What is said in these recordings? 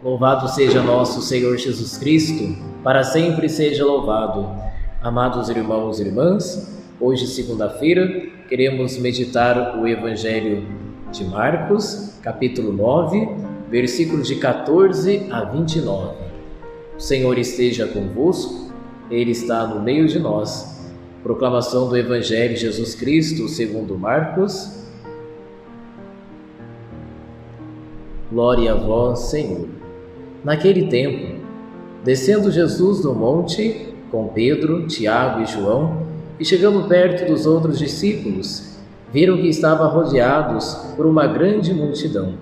Louvado seja nosso Senhor Jesus Cristo, para sempre seja louvado. Amados irmãos e irmãs, hoje, segunda-feira, queremos meditar o Evangelho de Marcos, capítulo 9, versículos de 14 a 29. O Senhor esteja convosco, Ele está no meio de nós. Proclamação do Evangelho de Jesus Cristo, segundo Marcos. Glória a vós, Senhor. Naquele tempo, descendo Jesus do monte com Pedro, Tiago e João, e chegando perto dos outros discípulos, viram que estavam rodeados por uma grande multidão.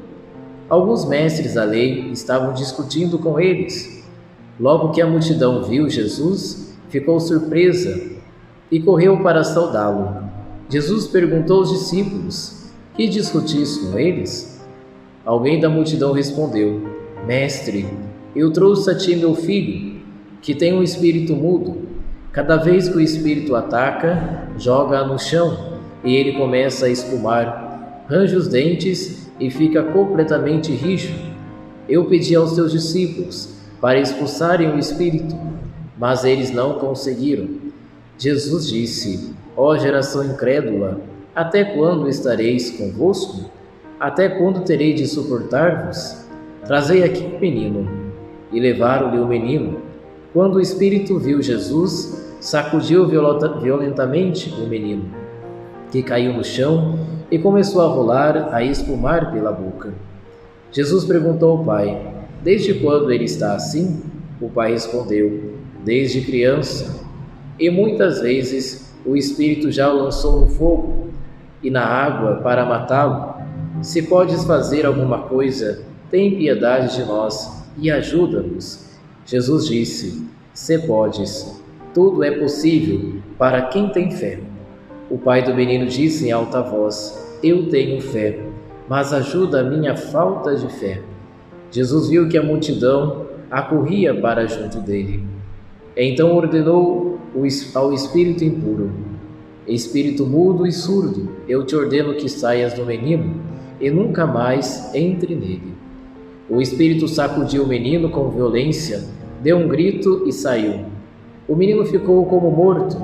Alguns mestres da lei estavam discutindo com eles. Logo que a multidão viu Jesus, ficou surpresa e correu para saudá-lo. Jesus perguntou aos discípulos: que discutis com eles? Alguém da multidão respondeu: Mestre, eu trouxe a ti meu filho, que tem um espírito mudo. Cada vez que o espírito ataca, joga-o no chão e ele começa a espumar, range os dentes e fica completamente rijo. Eu pedi aos teus discípulos para expulsarem o espírito, mas eles não conseguiram. Jesus disse: Ó geração incrédula, até quando estareis convosco? Até quando terei de suportar-vos? Trazei aqui o menino. E levaram-lhe o menino. Quando o espírito viu Jesus, sacudiu violentamente o menino, que caiu no chão e começou a rolar, a espumar pela boca. Jesus perguntou ao pai: Desde quando ele está assim? O pai respondeu: Desde criança. E muitas vezes o espírito já o lançou no fogo e na água para matá-lo. Se podes fazer alguma coisa, tem piedade de nós e ajuda-nos. Jesus disse: Se podes, tudo é possível para quem tem fé. O pai do menino disse em alta voz: Eu tenho fé, mas ajuda a minha falta de fé. Jesus viu que a multidão acorria para junto dele. Então ordenou ao espírito impuro: Espírito mudo e surdo, eu te ordeno que saias do menino e nunca mais entre nele. O espírito sacudiu o menino com violência, deu um grito e saiu. O menino ficou como morto,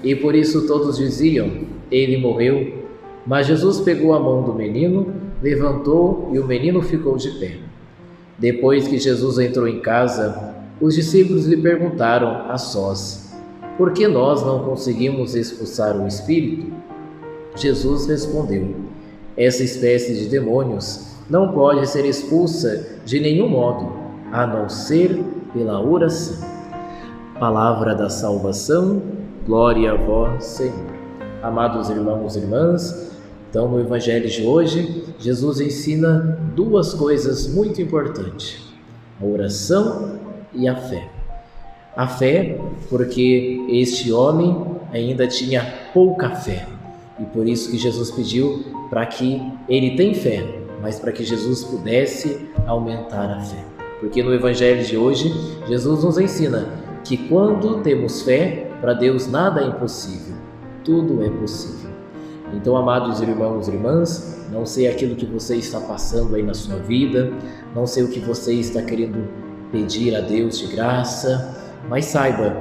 e por isso todos diziam: ele morreu. Mas Jesus pegou a mão do menino, levantou e o menino ficou de pé. Depois que Jesus entrou em casa, os discípulos lhe perguntaram a sós: por que nós não conseguimos expulsar o espírito? Jesus respondeu: essa espécie de demônios não pode ser expulsa de nenhum modo, a não ser pela oração. Palavra da salvação, glória a vós, Senhor. Amados irmãos e irmãs, então no Evangelho de hoje, Jesus ensina duas coisas muito importantes: a oração e a fé. A fé, porque este homem ainda tinha pouca fé, e por isso que Jesus pediu para que ele tenha fé, mas para que Jesus pudesse aumentar a fé. Porque no Evangelho de hoje, Jesus nos ensina que quando temos fé, para Deus nada é impossível, tudo é possível. Então, amados irmãos e irmãs, não sei aquilo que você está passando aí na sua vida, não sei o que você está querendo pedir a Deus de graça, mas saiba,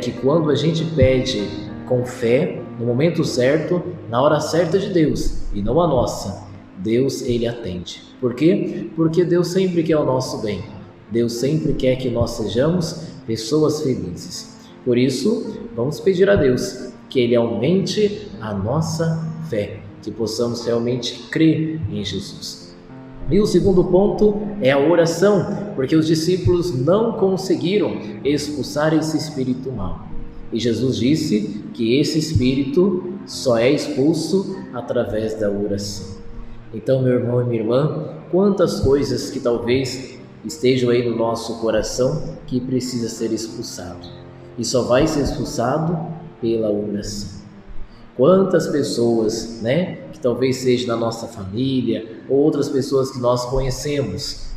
que quando a gente pede com fé, no momento certo, na hora certa de Deus, e não a nossa, Deus, Ele atende. Por quê? Porque Deus sempre quer o nosso bem. Deus sempre quer que nós sejamos pessoas felizes. Por isso, vamos pedir a Deus que Ele aumente a nossa fé, que possamos realmente crer em Jesus. E o segundo ponto é a oração, porque os discípulos não conseguiram expulsar esse espírito mau. E Jesus disse que esse espírito só é expulso através da oração. Então, meu irmão e minha irmã, quantas coisas que talvez estejam aí no nosso coração que precisa ser expulsado. E só vai ser expulsado pela oração. Quantas pessoas, que talvez seja da nossa família, ou outras pessoas que nós conhecemos,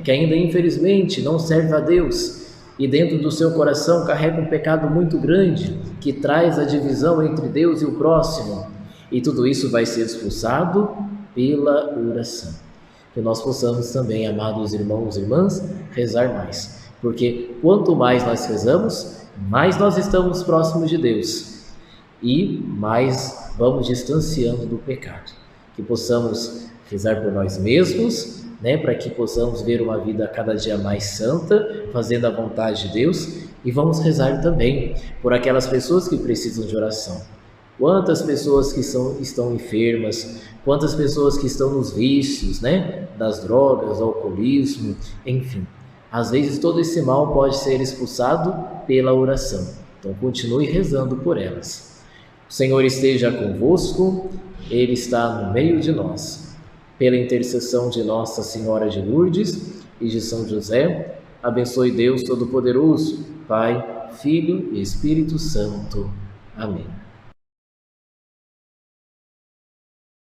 que ainda infelizmente não servem a Deus, e dentro do seu coração carrega um pecado muito grande, que traz a divisão entre Deus e o próximo, e tudo isso vai ser expulsado pela oração. que nós possamos também, amados irmãos e irmãs, rezar mais. Porque quanto mais nós rezamos, mais nós estamos próximos de Deus e mais vamos distanciando do pecado. Que possamos rezar por nós mesmos, para que possamos ver uma vida cada dia mais santa, fazendo a vontade de Deus, e vamos rezar também por aquelas pessoas que precisam de oração. Quantas pessoas que estão enfermas, quantas pessoas que estão nos vícios, das drogas, do alcoolismo, enfim. Às vezes todo esse mal pode ser expulsado pela oração. Então continue rezando por elas. O Senhor esteja convosco, Ele está no meio de nós. Pela intercessão de Nossa Senhora de Lourdes e de São José, abençoe Deus Todo-Poderoso, Pai, Filho e Espírito Santo. Amém.